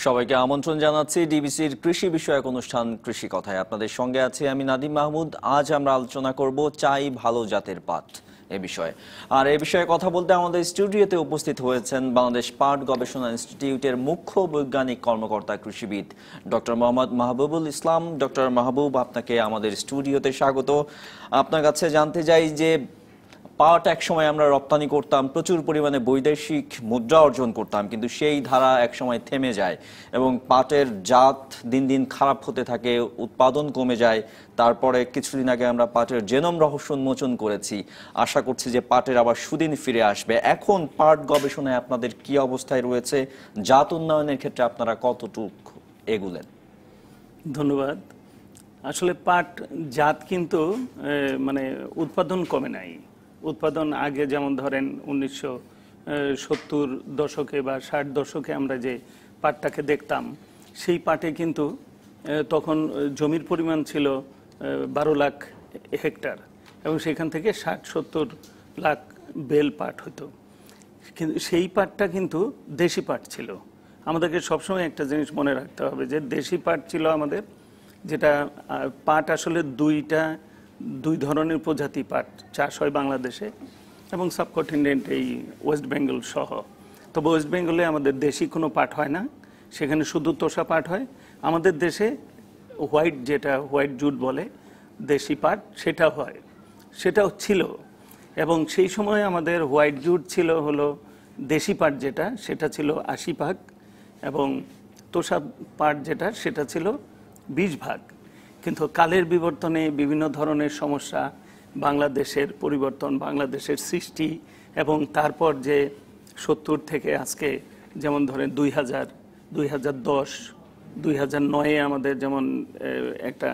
সবাইকে আমন্ত্রণ জানাচ্ছি ডিবিসির কৃষি বিষয়ক অনুষ্ঠান কৃষি কথায়। আপনাদের সঙ্গে আছি আমি নাদিম মাহমুদ। আজ আমরা আলোচনা করব চাই ভালো জাতের পাট এ বিষয়ে। আর এই বিষয়ে কথা বলতে আমাদের স্টুডিওতে উপস্থিত হয়েছেন বাংলাদেশ পাট গবেষণা ইনস্টিটিউটের মুখ্য বৈজ্ঞানিক কর্মকর্তা কৃষিবিদ ডক্টর মোহাম্মদ মাহবুবুল ইসলাম। ডক্টর মাহবুব, আপনাকে আমাদের স্টুডিওতে স্বাগত। আপনার কাছে জানতে চাই যে পাট একসময় আমরা রপ্তানি করতাম, প্রচুর পরিমাণে বৈদেশিক মুদ্রা অর্জন করতাম, কিন্তু সেই ধারা একসময় থেমে যায় এবং পাটের জাত দিন দিন খারাপ হতে থাকে, উৎপাদন কমে যায়। তারপরে কিছুদিন আগে আমরা পাটের জেনোম রহস্য উন্মোচন করেছি। আশা করছি যে পাটের আবার সুদিন ফিরে আসবে। এখন পাট গবেষণায় আপনাদের কি অবস্থায় রয়েছে? জাত উন্নয়নের ক্ষেত্রে আপনারা কতটুকু এগুলেন? ধন্যবাদ। আসলে পাট জাত কিন্তু উৎপাদন কমে নাই। উৎপাদন আগে যেমন ধরেন 1970 দশকে বা 60 দশকে আমরা যে পাটটাকে দেখতাম, সেই পাটে কিন্তু তখন জমির পরিমাণ ছিল 12 লাখ হেক্টর এবং সেখান থেকে 60-70 লাখ বেল পাট হতো। কিন্তু সেই পাটটা কিন্তু দেশি পাট ছিল। আমাদেরকে সবসময় একটা জিনিস মনে রাখতে হবে যে দেশি পাট ছিল আমাদের, যেটা পাট আসলে দুই ধরনের প্রজাতি পাট চাষ হয় বাংলাদেশে এবং সাবকন্টিনেন্ট এই ওয়েস্ট বেঙ্গল সহ। তবে ওয়েস্ট বেঙ্গলে আমাদের দেশি কোনো পাট হয় না, সেখানে শুধু তোষা পাট হয়। আমাদের দেশে হোয়াইট জুট বলে দেশি পাট, সেটা হয়, সেটাও ছিল। এবং সেই সময় আমাদের হোয়াইট জুট ছিল হলো দেশি পাট, যেটা সেটা ছিল 80 ভাগ, এবং তোষা পাট যেটা সেটা ছিল 20 ভাগ। কিন্তু কালের বিবর্তনে বিভিন্ন ধরনের সমস্যা, বাংলাদেশের পরিবর্তন, বাংলাদেশের সৃষ্টি, এবং তারপর যে 70 থেকে আজকে যেমন ধরেন 2000, 2010, 2009 আমাদের যেমন একটা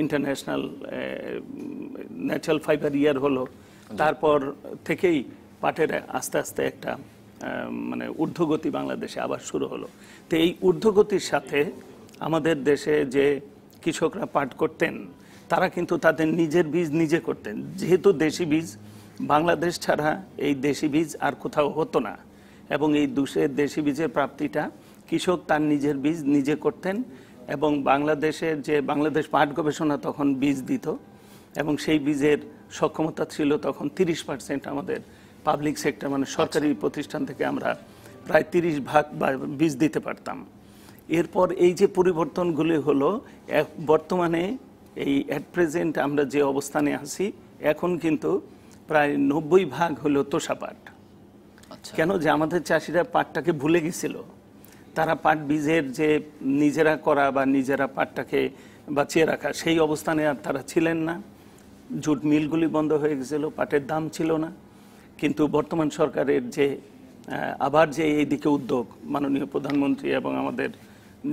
ইন্টারন্যাশনাল ন্যাচারাল ফাইবার ইয়ার হলো, তারপর থেকেই পাটের আস্তে আস্তে একটা ঊর্ধ্বগতি বাংলাদেশে আবার শুরু হলো। তো এই ঊর্ধ্বগতির সাথে আমাদের দেশে যে কৃষকরা পাট করতেন, তারা কিন্তু তাদের নিজের বীজ নিজে করতেন। যেহেতু দেশি বীজ বাংলাদেশ ছাড়া এই দেশি বীজ আর কোথাও হতো না, এবং এই দেশি বীজের প্রাপ্তিটা কৃষক তার নিজের বীজ নিজে করতেন। এবং বাংলাদেশের যে বাংলাদেশ পাট গবেষণা তখন বীজ দিত, এবং সেই বীজের সক্ষমতা ছিল তখন 30% আমাদের পাবলিক সেক্টর সরকারি প্রতিষ্ঠান থেকে আমরা প্রায় 30 ভাগ বীজ দিতে পারতাম। এরপর এই যে পরিবর্তনগুলি হলো, বর্তমানে এই অ্যাট প্রেজেন্ট আমরা যে অবস্থানে আছি, এখন কিন্তু প্রায় 90 ভাগ হলো তোষা পাট। কেন? যে আমাদের চাষিরা পাটটাকে ভুলে গেছিল। তারা পাট বীজের যে নিজেরা করা বা নিজেরা পাটটাকে বাঁচিয়ে রাখা, সেই অবস্থানে আর তারা ছিলেন না। জুট মিলগুলি বন্ধ হয়ে গেছিল, পাটের দাম ছিল না। কিন্তু বর্তমান সরকারের যে আবার যে এইদিকে উদ্যোগ, মাননীয় প্রধানমন্ত্রী এবং আমাদের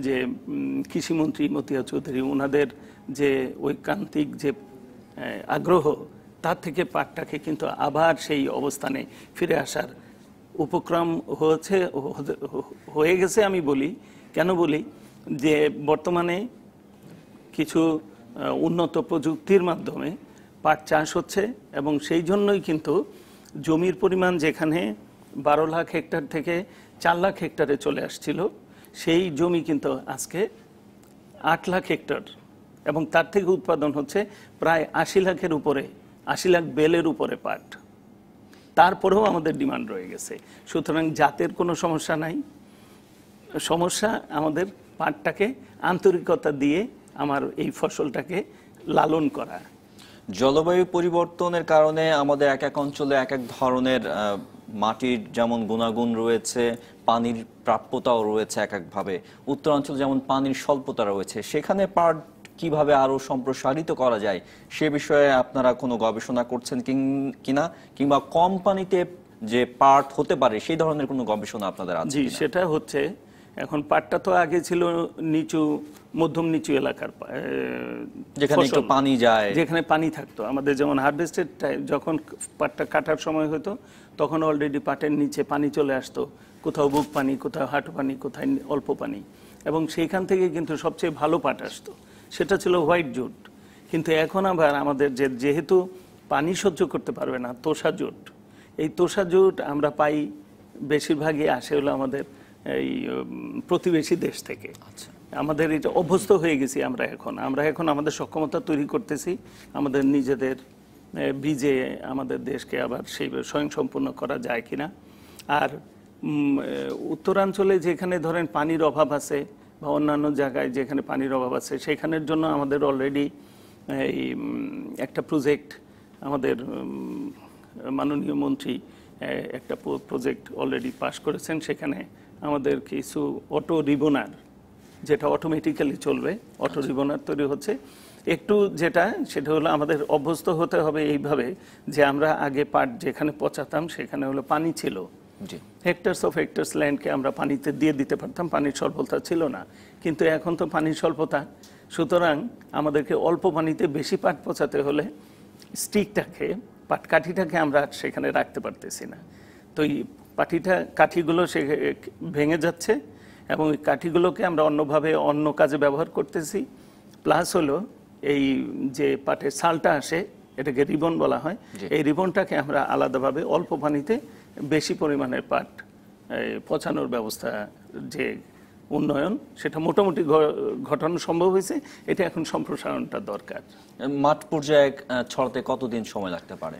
যে কৃষিমন্ত্রী মতিয়া চৌধুরী, ওনাদের যে ঐকান্তিক যে আগ্রহ, তার থেকে পাটটাকে কিন্তু আবার সেই অবস্থানে ফিরে আসার উপক্রম হয়ে গেছে। আমি বলি, কেন বলি, যে বর্তমানে কিছু উন্নত প্রযুক্তির মাধ্যমে পাট চাষ হচ্ছে, এবং সেই জন্যই কিন্তু জমির পরিমাণ যেখানে 12 লাখ হেক্টর থেকে 4 লাখ হেক্টরে চলে আসছিল, সেই জমি কিন্তু আজকে 8 লাখ হেক্টর, এবং তার থেকে উৎপাদন হচ্ছে প্রায় 80 লাখের উপরে, 80 লাখ বেলের উপরে পাট। তারপরেও আমাদের ডিমান্ড রয়ে গেছে। সুতরাং জাতের কোনো সমস্যা নাই, সমস্যা আমাদের পাটটাকে আন্তরিকতা দিয়ে আমার এই ফসলটাকে লালন করা। জলবায়ু পরিবর্তনের কারণে আমাদের এক এক অঞ্চলে এক এক ধরনের মাটির যেমন গুণাগুণ রয়েছে, পানির প্রাপ্যতাও রয়েছে এক একভাবে। উত্তরাঞ্চলে যেমন পানির স্বল্পতা রয়েছে, সেখানে পাট কিভাবে আরো সম্প্রসারিত করা যায় সে বিষয়ে আপনারা কোনো গবেষণা করছেন কিনা, কিংবা কম পানিতে যে পাট হতে পারে সেই ধরনের কোনো গবেষণা আপনাদের আছে? জি, সেটা হচ্ছে। এখন পাটটা তো আগে ছিল মধ্যম নিচু এলাকার, যেখানে একটু পানি যায়, যেখানে পানি থাকতো। আমাদের যেমন হারভেস্টেড যখন পাটটা কাটার সময় হতো, তখন অলরেডি পাটের নিচে পানি চলে আসতো, কোথাও বুক পানি, কোথাও হাঁটু পানি, কোথায় অল্প পানি, এবং সেইখান থেকে কিন্তু সবচেয়ে ভালো পাট আসতো, সেটা ছিল হোয়াইট জুট। কিন্তু এখন আবার আমাদের যেহেতু পানি সহ্য করতে পারবে না তোষা জুট, এই তোষা জুট আমরা পাই বেশিরভাগই আসে হলো আমাদের এই প্রতিবেশী দেশ থেকে। আমাদের এটা অভ্যস্ত হয়ে গেছি আমরা এখন আমাদের সক্ষমতা তৈরি করতেছি আমাদের নিজেদের বীজে আমাদের দেশকে আবার সেইভাবে স্বয়ংসম্পূর্ণ করা যায় কিনা। আর উত্তরাঞ্চলে যেখানে ধরেন পানির অভাব আছে বা অন্যান্য জায়গায় যেখানে পানির অভাব আছে সেখানের জন্য আমাদের অলরেডি এই একটা প্রজেক্ট আমাদের মাননীয় মন্ত্রী একটা প্রজেক্ট অলরেডি পাস করেছেন। সেখানে আমাদের কিছু অটো রিবনার, যেটা অটোমেটিক্যালি চলবে, অটো রিবনার তৈরি হচ্ছে। একটু যেটা সেটা হলো আমাদের অভ্যস্ত হতে হবে এইভাবে যে আমরা আগে পাট যেখানে পচাতাম সেখানে হলো পানি ছিল, হেক্টার্স অফ হেক্টার্স ল্যান্ডকে আমরা পানিতে দিয়ে দিতে পারতাম, পানির স্বল্পতা ছিল না। কিন্তু এখন তো পানির স্বল্পতা, সুতরাং আমাদেরকে অল্প পানিতে বেশি পাট পচাতে হলে স্টিকটাকে, কাঠিটাকে আমরা সেখানে রাখতে পারতেছি না। তো এই কাঠিগুলো সে ভেঙে যাচ্ছে এবং এই কাঠিগুলোকে আমরা অন্যভাবে অন্য কাজে ব্যবহার করতেছি। প্লাস হলো এই যে পাটের ছালটা আসে, এটাকে রিবন বলা হয়, এই রিবনটাকে আমরা আলাদাভাবে অল্প পানিতে বেশি পরিমাণের পাট পচানোর ব্যবস্থা যে উন্নয়ন সেটা মোটামুটি ঘটানো সম্ভব হয়েছে। এটা এখন সম্প্রসারণটা দরকার। মাঠ পর্যায়ে ছড়াতে কতদিন সময় লাগতে পারে?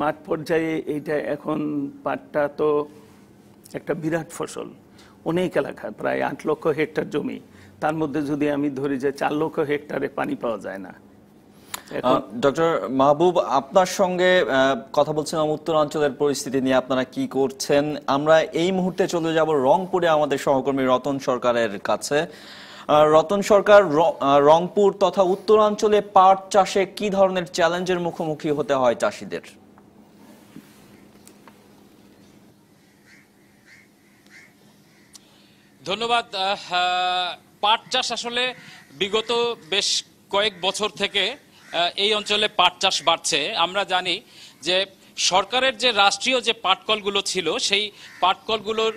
মাঠ পর্যায়ে এইটা এখন পাটটা তো একটা বিরাট ফসল, অনেক এলাকা, প্রায় 8 লক্ষ হেক্টর জমি, তার মধ্যে যদি আমি ধরি যে 4 লক্ষ হেক্টরে পানি পাওয়া যায় না। ডক্টর মাহবুব, আপনার সঙ্গে কথা বলছিলাম উত্তরাঞ্চলের পরিস্থিতি নিয়ে, আপনারা কি করছেন। আমরা এই মুহূর্তে চলে যাব রংপুরে আমাদের সহকর্মী রতন সরকারের কাছে। রতন সরকার, রংপুর তথা উত্তরাঞ্চলে পাট চাষে কি ধরনের চ্যালেঞ্জের মুখোমুখি হতে হয় চাষিদের? ধন্যবাদ। পাট চাষ আসলে বিগত বেশ কয়েক বছর থেকে এই অঞ্চলে পাট চাষ বাড়ছে। আমরা জানি যে সরকারের যে রাষ্ট্রীয় যে পাটকলগুলো ছিল সেই পাটকলগুলোর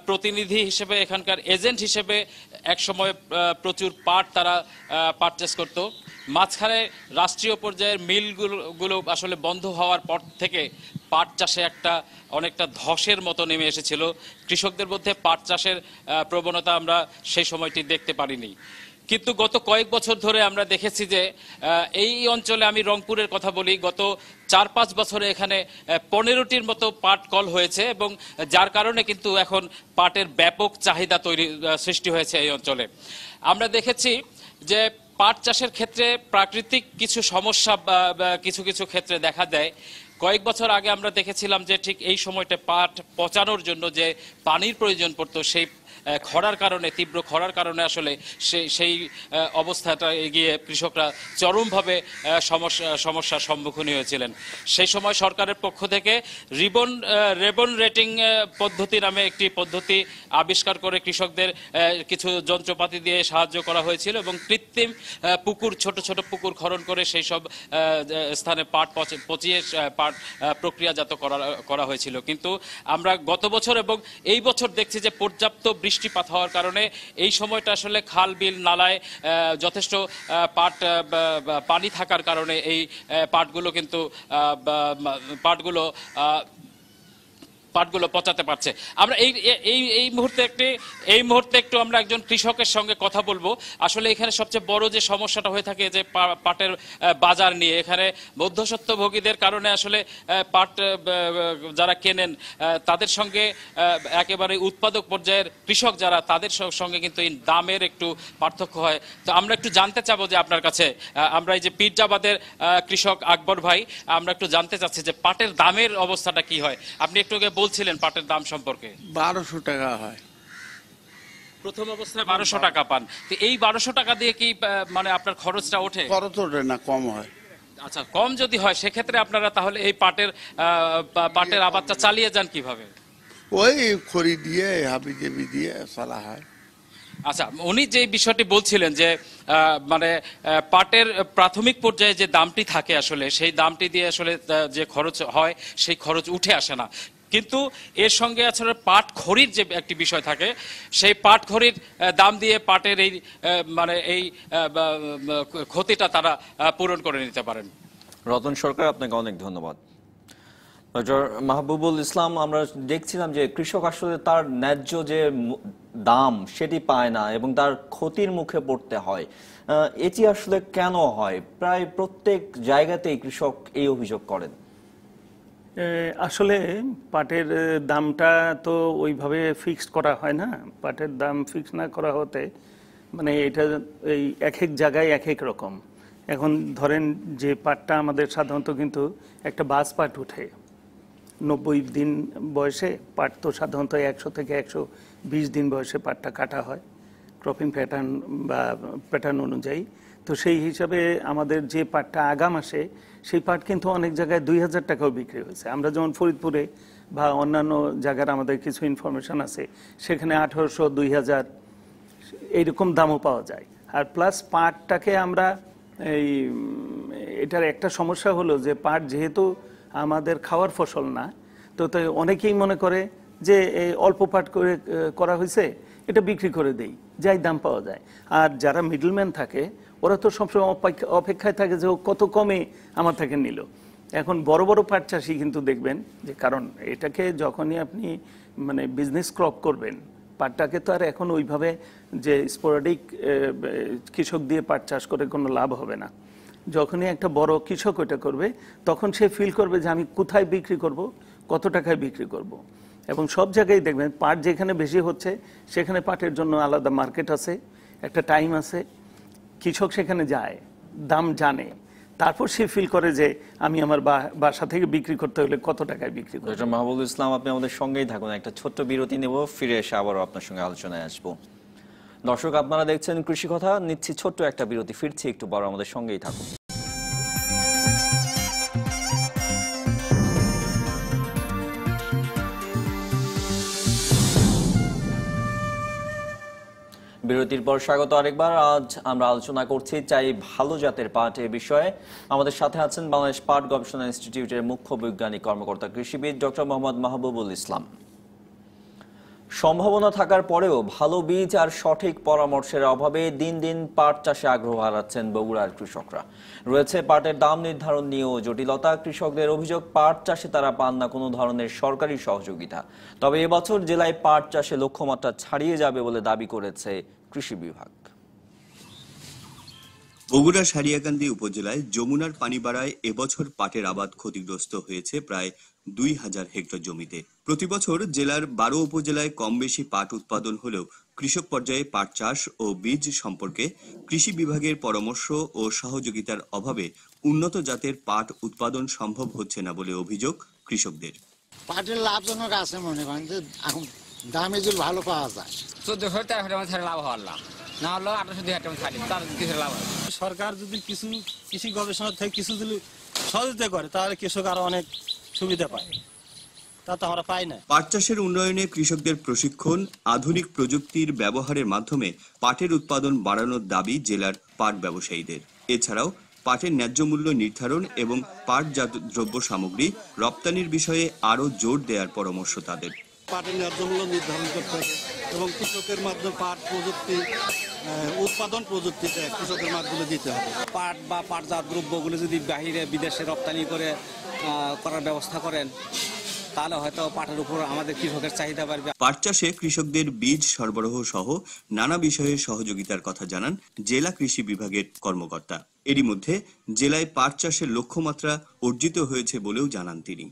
প্রতিনিধি হিসেবে, এখানকার এজেন্ট হিসেবে একসময় প্রচুর পাট তারা পারচেস করত। মাঝখানে রাষ্ট্রীয় পর্যায়ের মিলগুলো আসলে বন্ধ হওয়ার পর থেকে পাট চাষে অনেকটা ধসের মতো নেমে এসেছিল। কৃষকদের মধ্যে পাট চাষের প্রবণতা আমরা সেই সময়টি দেখতে পারিনি। কিন্তু গত কয়েক বছর ধরে আমরা দেখেছি যে এই অঞ্চলে, আমি রংপুরের কথা বলি, গত 4-5 বছরে এখানে 15টির মতো পাট কল হয়েছে এবং যার কারণে কিন্তু এখন পাটের ব্যাপক চাহিদা সৃষ্টি হয়েছে এই অঞ্চলে। আমরা দেখেছি যে পাট চাষের ক্ষেত্রে প্রাকৃতিক কিছু সমস্যা কিছু কিছু ক্ষেত্রে দেখা দেয়। কয়েক বছর আগে আমরা দেখেছিলাম যে ঠিক এই সময়টা পাট পচানোর জন্য যে পানির প্রয়োজন পড়তো, সেই খরার কারণে, তীব্র খরার কারণে আসলে সেই অবস্থাটা এগিয়ে কৃষকরা চরমভাবে সমস্যার সম্মুখীন হয়েছিলেন। সেই সময় সরকারের পক্ষ থেকে রেবন রেটিং পদ্ধতি নামে একটি পদ্ধতি আবিষ্কার করে কৃষকদের কিছু যন্ত্রপাতি দিয়ে সাহায্য করা হয়েছিল এবং কৃত্রিম পুকুর, ছোট ছোট পুকুর খনন করে সেই সব স্থানে পাট পচিয়ে পাট প্রক্রিয়াজাত করা হয়েছিল। কিন্তু আমরা গত বছর এবং এই বছর দেখছি যে পর্যাপ্ত বৃষ্টিপাত হওয়ার কারণে এই সময়টা আসলে খাল বিল নালায় যথেষ্ট পানি থাকার কারণে এই পাটগুলো পচাতে পারছে। আমরা এই মুহূর্তে একটু আমরা একজন কৃষকের সঙ্গে কথা বলবো। আসলে এখানে সবচেয়ে বড় যে সমস্যাটা হয়ে থাকে যে পাটের বাজার নিয়ে, এখানে মধ্যস্বত্বভোগীদের কারণে আসলে পাট যারা কেনেন তাদের সঙ্গে একেবারে উৎপাদক পর্যায়ের কৃষক যারা, তাদের সঙ্গে কিন্তু এই দামের একটু পার্থক্য হয়। তো আমরা একটু জানতে চাবো যে আপনার কাছে, আমরা এই যে পীরজাবাদের কৃষক আকবর ভাই, আমরা একটু জানতে চাচ্ছি যে পাটের দামের অবস্থাটা কি হয়। আপনি একটু বলছিলেন পাটের দাম সম্পর্কে। 1200 টাকা হয় প্রথম অবস্থায়, 1200 টাকা পান। তো এই 1200 টাকা দিয়ে কি মানে আপনার খরচটা ওঠে? খরচ ওঠে না, কম হয়। আচ্ছা, কম যদি হয় সেক্ষেত্রে আপনারা তাহলে এই পাটের আবাদটা চালিয়ে যান কিভাবে? ওই খড়ি দিয়ে, হাবিজাবি দিয়ে চালা হয়। আচ্ছা, উনি যে বিষয়টি বলছিলেন যে মানে পাটের প্রাথমিক পর্যায়ে যে দামটি থাকে আসলে সেই দামটি দিয়ে আসলে যে খরচ হয় সেই খরচ উঠে আসে না। কিন্তু এর সঙ্গে আসলে পাট খড়ির যে একটি বিষয় থাকে, সেই পাট খড়ির দাম দিয়ে পাটের এই ক্ষতিটা তারা পূরণ করে নিতে পারেন। রতন সরকার, আপনাকে অনেক ধন্যবাদ। ডক্টর মাহবুবুল ইসলাম, আমরা দেখছিলাম যে কৃষক আসলে তার ন্যায্য যে দাম সেটি পায় না এবং তার ক্ষতির মুখে পড়তে হয়। এটি আসলে কেন হয়? প্রায় প্রত্যেক জায়গাতেই কৃষক এই অভিযোগ করেন। আসলে পাটের দামটা তো ওইভাবে ফিক্সড করা হয় না। পাটের দাম ফিক্স না করা হতে মানে এটা এই এক এক জায়গায় এক এক রকম। এখন ধরেন যে পাটটা আমাদের সাধারণত কিন্তু একটা বাস পাট উঠে 90 দিন বয়সে, পাট তো সাধারণত 100 থেকে 120 দিন বয়সে পাটটা কাটা হয় ক্রপিং প্যাটার্ন বা প্যাটার্ন অনুযায়ী। তো সেই হিসাবে আমাদের যে পাটটা আগাম আসে সেই পাট কিন্তু অনেক জায়গায় 2000 টাকাও বিক্রি হয়েছে। আমরা যেমন ফরিদপুরে বা অন্যান্য জায়গার আমাদের কিছু ইনফরমেশন আছে, সেখানে 1800, 2000 এইরকম দামও পাওয়া যায়। আর প্লাস পাটটাকে আমরা এটার একটা সমস্যা হলো যে পাট যেহেতু আমাদের খাওয়ার ফসল না, তো তাই অনেকেই মনে করে যে অল্প পাট করে করা হয়েছে, এটা বিক্রি করে দেই, যাই দাম পাওয়া যায়। আর যারা মিডলম্যান থাকে ওরা তো সবসময় অপেক্ষায় থাকে যে ও কত কমে আমার থেকে নিল। এখন বড় বড় পাট চাষি কিন্তু দেখবেন যে, কারণ এটাকে যখনই আপনি মানে বিজনেস ক্রপ করবেন, পাটটাকে তো আর এখন ওইভাবে যে স্পোরাডিক কৃষক দিয়ে পাট চাষ করে কোনো লাভ হবে না। যখনই একটা বড় কৃষক ওইটা করবে তখন সে ফিল করবে যে আমি কোথায় বিক্রি করব, কত টাকায় বিক্রি করব। এবং সব জায়গায় দেখবেন পাট যেখানে বেশি হচ্ছে সেখানে পাটের জন্য আলাদা মার্কেট আছে, একটা টাইম আছে, কৃষক সেখানে যায়, দাম জানে, তারপর সে ফিল করে যে আমি আমার বাসা থেকে বিক্রি করতে হলে কত টাকায় বিক্রি করব। ডক্টর মাহবুবুল ইসলাম, আপনি আমাদের সঙ্গেই থাকুন, একটা ছোট্ট বিরতি নেব, ফিরে এসে আবারও আপনার সঙ্গে আলোচনায় আসবো। দর্শক, আপনারা দেখছেন কৃষি কথা, নিচ্ছি ছোট্ট একটা বিরতি, ফিরছি একটু বড়, আমাদের সঙ্গেই থাকুন। বিরতির পর স্বাগত আরেকবার। আজ আমরা আলোচনা করছি চাই ভালো জাতের পাট এ বিষয়ে। আমাদের সাথে আছেন বাংলাদেশ পাট গবেষণা ইনস্টিটিউটের মুখ্য বৈজ্ঞানিক কর্মকর্তা কৃষিবিদ ডক্টর মোহাম্মদ মাহবুবুল ইসলাম। সম্ভাবনা থাকার পরেও ভালো বীজ আর সঠিক পরামর্শের অভাবে দিন দিন পাট চাষে আগ্রহ হারাচ্ছেন বগুড়ার কৃষকরা। রয়েছে পাটের দাম নির্ধারণ নিয়েও জটিলতা। কৃষকদের অভিযোগ, পাট চাষে তারা পান না কোনো ধরনের সরকারি সহযোগিতা। তবে এবছর জেলায় পাট চাষে লক্ষ্যমাত্রা ছাড়িয়ে যাবে বলে দাবি করেছে কৃষি বিভাগ। বগুড়া সারিয়াকান্দি উপজেলায় যমুনার পানি বাড়ায় এবছর পাটের আবাদ ক্ষতিগ্রস্ত হয়েছে প্রায় 2000 হেক্টর জমিতে। প্রতি বছর জেলার 12 উপজেলায় কম বেশি পাট উৎপাদন হলেও কৃষক পর্যায়ে পাট চাষ ও বীজ সম্পর্কে কৃষি বিভাগের পরামর্শ ও সহযোগিতার অভাবে উন্নত জাতের পাট উৎপাদন সম্ভব হচ্ছে না বলে অভিযোগ কৃষকদের। পাটের লাভজনক আছে মনে করেন যে এখন দামে যদি ভালো পাওয়া যায় 1400-1300 টাকা লাভ হওয়ার না হলো 1800-2000 টাকা ছাড়ি, তার কিছু লাভ হয়। সরকার যদি কিছু কৃষি গবেষণা থেকে কিছু যদি সহযোগিতা করে তাহলে কৃষক আরো অনেক সুবিধা পায়, তা তো আমরা পাই না। পাট চাষের উন্নয়নে কৃষকদের প্রশিক্ষণ, আধুনিক প্রযুক্তির ব্যবহারের মাধ্যমে পাটের উৎপাদন বাড়ানোর দাবি জেলার পাট ব্যবসায়ীদের। এছাড়াও পাটের ন্যায্য মূল্য নির্ধারণ এবং পাটজাত দ্রব্য সামগ্রী রপ্তানির বিষয়ে আরো জোর দেওয়ার পরামর্শ তাদের। পাটের ন্যায্য মূল্য নির্ধারণ করতে হবে এবং কৃষকের মাধ্যমে পাট প্রযুক্তি উৎপাদন প্রযুক্তিতে কৃষকের মাধ্যমে দিতে হবে। পাট বা পাটজাত দ্রব্যগুলো যদি বাহিরে বিদেশে রপ্তানি করার ব্যবস্থা করেন তাহলে হয়তো পাটের উপর আমাদের কৃষকের চাহিদা বাড়বে। পাট চাষে কৃষকদের বীজ সরবরাহ সহ নানা বিষয়ে সহযোগিতার কথা জানান জেলা কৃষি বিভাগের কর্মকর্তা। এরই মধ্যে জেলায় পাট চাষের লক্ষ্যমাত্রা অর্জিত হয়েছে বলেও জানান তিনি।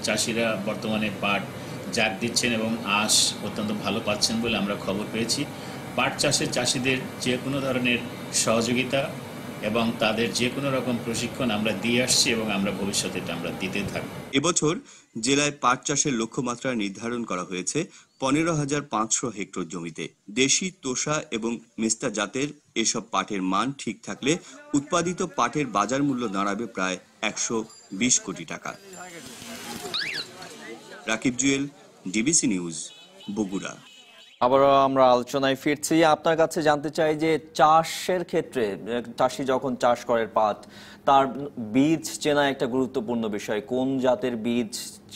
চাষিরা বর্তমানে পাট জাগ দিচ্ছেন এবং আঁশ অত্যন্ত ভালো পাচ্ছেন বলে আমরা খবর পেয়েছি। পাট চাষের চাষিদের যে কোনো ধরনের সহযোগিতা এবং তাদের যে কোনো রকম প্রশিক্ষণ আমরা দিয়ে আসছি এবং আমরা ভবিষ্যতে আমরা দিতে থাকব। এবছর জেলায় পাট চাষের লক্ষ্যমাত্রা নির্ধারণ করা হয়েছে 15,500 হেক্টর জমিতে। দেশি, তোষা এবং মেস্তা জাতের এসব পাটের মান ঠিক থাকলে উৎপাদিত পাটের বাজার মূল্য দাঁড়াবে প্রায় 120 কোটি টাকা। Rakib Jewel, DBC news, Bogura. আবারও আমরা আলোচনায় ফিরছি। আপনার কাছে জানতে চাই যে চাষের ক্ষেত্রে চাষি যখন চাষ করে পাট, তার বীজ চেনা একটা গুরুত্বপূর্ণ বিষয়। কোন জাতের বীজ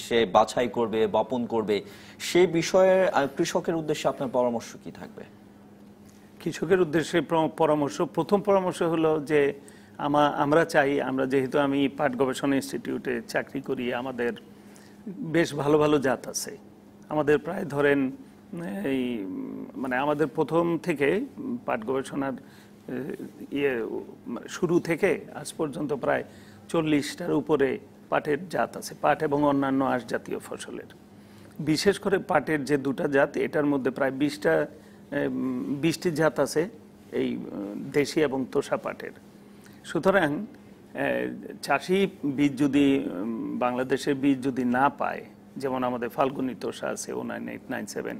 সে বাছাই করবে, বপন করবে, সেই বিষয়ে কৃষকের উদ্দেশ্যে আপনার পরামর্শ কি থাকবে? কৃষকের উদ্দেশ্যে প্রথম পরামর্শ হলো যে আমরা চাই, আমরা যেহেতু আমি পাট গবেষণা ইনস্টিটিউটে চাকরি করি, আমাদের বেশ ভালো ভালো জাত আছে আমাদের। প্রায় ধরেন এই মানে আমাদের প্রথম থেকে পাট গবেষণার শুরু থেকে আজ পর্যন্ত প্রায় 40টার উপরে পাটের জাত আছে, পাট এবং অন্যান্য আঁশ জাতীয় ফসলের। বিশেষ করে পাটের যে দুটা জাত, এটার মধ্যে প্রায় 20টি জাত আছে এই দেশি এবং তোষা পাটের। সুতরাং চাষি বীজ যদি বাংলাদেশের বীজ যদি না পায়, যেমন আমাদের ফাল্গুনী তোষা আছে 09897,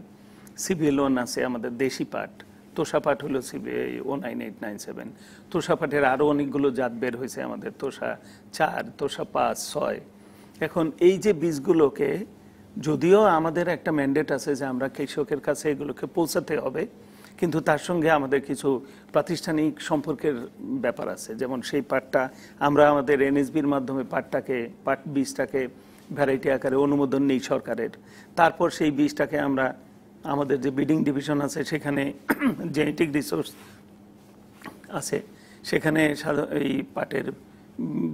CBL1 আছে আমাদের দেশি পাট, তোষা পাট হলো 09897, তোষা পাটের আরও অনেকগুলো জাত বের হয়েছে আমাদের, তোষা 4, তোষা 5, 6। এখন এই যে বীজগুলোকে, যদিও আমাদের একটা ম্যান্ডেট আছে যে আমরা কৃষকের কাছে এগুলোকে পৌঁছাতে হবে, কিন্তু তার সঙ্গে আমাদের কিছু প্রাতিষ্ঠানিক সম্পর্কের ব্যাপার আছে। যেমন সেই পাটটা আমরা আমাদের NSBর মাধ্যমে পাট বীজটাকে ভ্যারাইটি আকারে অনুমোদন নেই সরকারের। তারপর সেই বীজটাকে আমরা আমাদের যে ব্রিডিং ডিভিশন আছে সেখানে জেনেটিক রিসোর্স আছে, সেখানে এই পাটের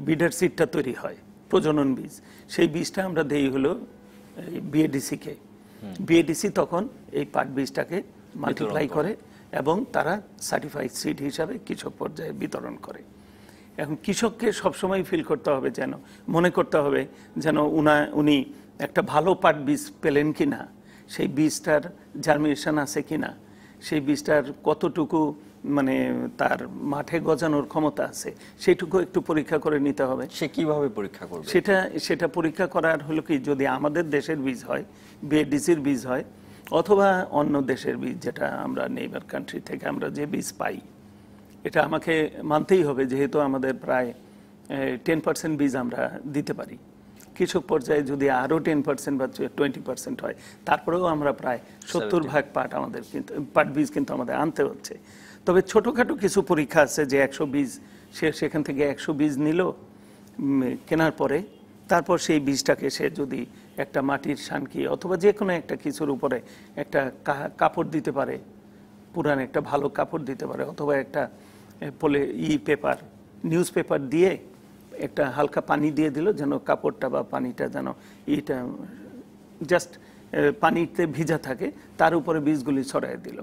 বিডের সিডটা তৈরি হয়, প্রজনন বীজ। সেই বীজটা আমরা দেই হলো BADC-কে। BADC তখন এই পাট বীজটাকে মাল্টিপ্লাই করে এবং তারা সার্টিফাইড সিড হিসাবে কৃষক পর্যায়ে বিতরণ করে। এখন কৃষককে সবসময় ফিল করতে হবে, যেন মনে করতে হবে যেন উনি একটা ভালো পাট বীজ পেলেন কিনা, সেই বীজটার জার্মিনেশন আছে কিনা, সেই বীজটার কতটুকু মানে তার মাঠে গজানোর ক্ষমতা আছে, সেটুকু একটু পরীক্ষা করে নিতে হবে। সে কিভাবে পরীক্ষা করবে? সেটা পরীক্ষা করার হলো কি, যদি আমাদের দেশের বীজ হয়, BADC-র বীজ হয়, অথবা অন্য দেশের বীজ, যেটা আমরা নেইবার কান্ট্রি থেকে আমরা যে বীজ পাই, এটা আমাকে মানতেই হবে, যেহেতু আমাদের প্রায় 10% বীজ আমরা দিতে পারি। কৃষক পর্যায়ে যদি আরও 10% বা 20% হয়, তারপরেও আমরা প্রায় 70% পাট আমাদের কিন্তু পাট বীজ কিন্তু আমাদের আনতে হচ্ছে। তবে ছোটোখাটো কিছু পরীক্ষা আছে যে 100 বীজ সেখান থেকে 100 বীজ নিল কেনার পরে, তারপর সেই বীজটাকে সে যদি একটা মাটির শানকি অথবা যে কোনো একটা কিছুর উপরে একটা কাপড় দিতে পারে, পুরান একটা ভালো কাপড় দিতে পারে, অথবা একটা পেপার, নিউজ পেপার দিয়ে একটা হালকা পানি দিয়ে দিল, যেন কাপড়টা বা পানিটা যেন জাস্ট পানিতে ভিজা থাকে, তার উপরে বীজগুলি ছড়াই দিল।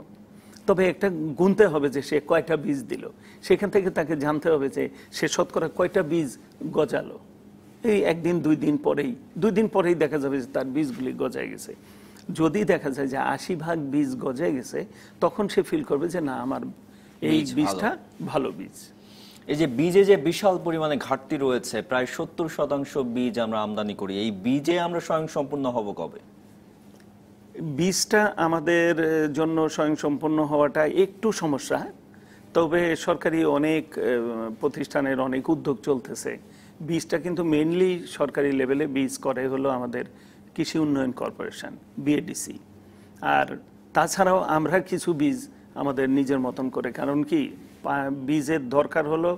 তবে একটা গুনতে হবে যে সে কয়টা বীজ দিল, সেখান থেকে তাকে জানতে হবে যে সে শতকরা কয়টা বীজ গজালো। এই 1 দিন 2 দিন পরেই 2 দিন পরেই দেখা যাবে যে তার বীজগুলি গজায় গেছে। যদি দেখা যায় যে 80% বীজ গজায় গেছে, তখন সে ফিল করবে যে না, আমার এই বীজটা ভালো বীজ। এই যে বীজে যে বিশাল পরিমাণে ঘাটতি রয়েছে, প্রায় 70% বীজ আমরা আমদানি করি, এই বীজে আমরা স্বয়ংসম্পূর্ণ হব কবে? বীজটা আমাদের জন্য স্বয়ংসম্পূর্ণ হওয়াটা একটু সমস্যা, তবে সরকারি অনেক প্রতিষ্ঠানের অনেক উদ্যোগ চলতেছে। বীজটা কিন্তু মেইনলি সরকারি লেভেলে বীজ করে হলো আমাদের কৃষি উন্নয়ন কর্পোরেশন, BADC। আর তাছাড়াও আমরা কিছু বীজ আমাদের নিজের মতন করে, কারণ কি বীজের দরকার হলো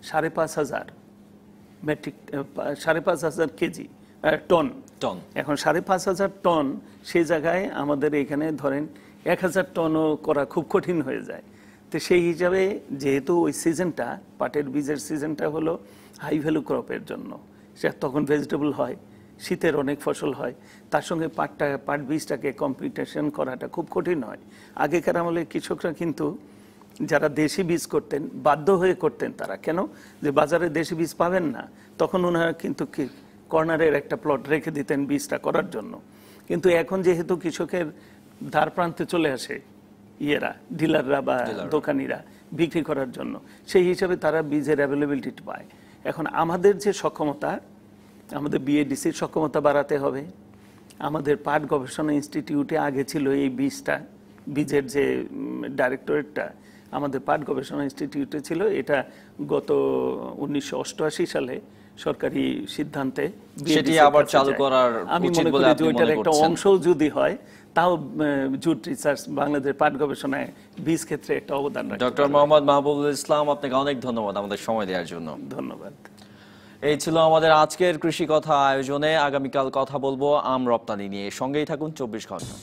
5,500 কেজি টন। এখন 5,500 টন, সেই জায়গায় আমাদের এখানে ধরেন 1,000 টনও করা খুব কঠিন হয়ে যায়। তো সেই হিসাবে যেহেতু ওই সিজনটা, পাটের বীজের সিজনটা হলো হাই ভ্যালু ক্রপের জন্য, সে তখন ভেজিটেবল হয়, শীতের অনেক ফসল হয়, তার সঙ্গে পাট বীজটাকে কম্পিটিশন করাটা খুব কঠিন হয়। আগেকার আমলে কৃষকরা কিন্তু যারা দেশি বীজ করতেন, বাধ্য হয়ে করতেন। তারা কেন? যে বাজারে দেশি বীজ পাবেন না, তখন ওনারা কিন্তু কর্নারের একটা প্লট রেখে দিতেন বীজটা করার জন্য। কিন্তু এখন যেহেতু কৃষকের ধার প্রান্তে চলে আসে ডিলাররা বা দোকানিরা বিক্রি করার জন্য, সেই হিসাবে তারা বীজের অ্যাভেলেবিলিটি পায়। এখন আমাদের যে সক্ষমতা, আমাদের BADC-র সক্ষমতা বাড়াতে হবে। আমাদের পাট গবেষণা ইনস্টিটিউটে আগে ছিল এই বীজের যে ডাইরেক্টরেটটা আমাদের পাট গবেষণা ইনস্টিটিউটে ছিল, এটা গত 1988 সালে সরকারি সিদ্ধান্তে সেটি আবার চালু করার উচিত বলে আপনি মনে করছেন? একটা অংশ যদি হয়, তাও জুট রিসার্চ বাংলাদেশ পাট গবেষণায় বীজ ক্ষেত্রে একটা অবদান রাখে। ডক্টর মোহাম্মদ মাহবুবুল ইসলাম, আপনাকে অনেক ধন্যবাদ আমাদের সময় দেওয়ার জন্য। ধন্যবাদ। এই ছিল আমাদের আজকের কৃষি কথা আয়োজনে। আগামীকাল কথা বলবো আম রপ্তানি নিয়ে। সঙ্গেই থাকুন 24 ঘন্টা।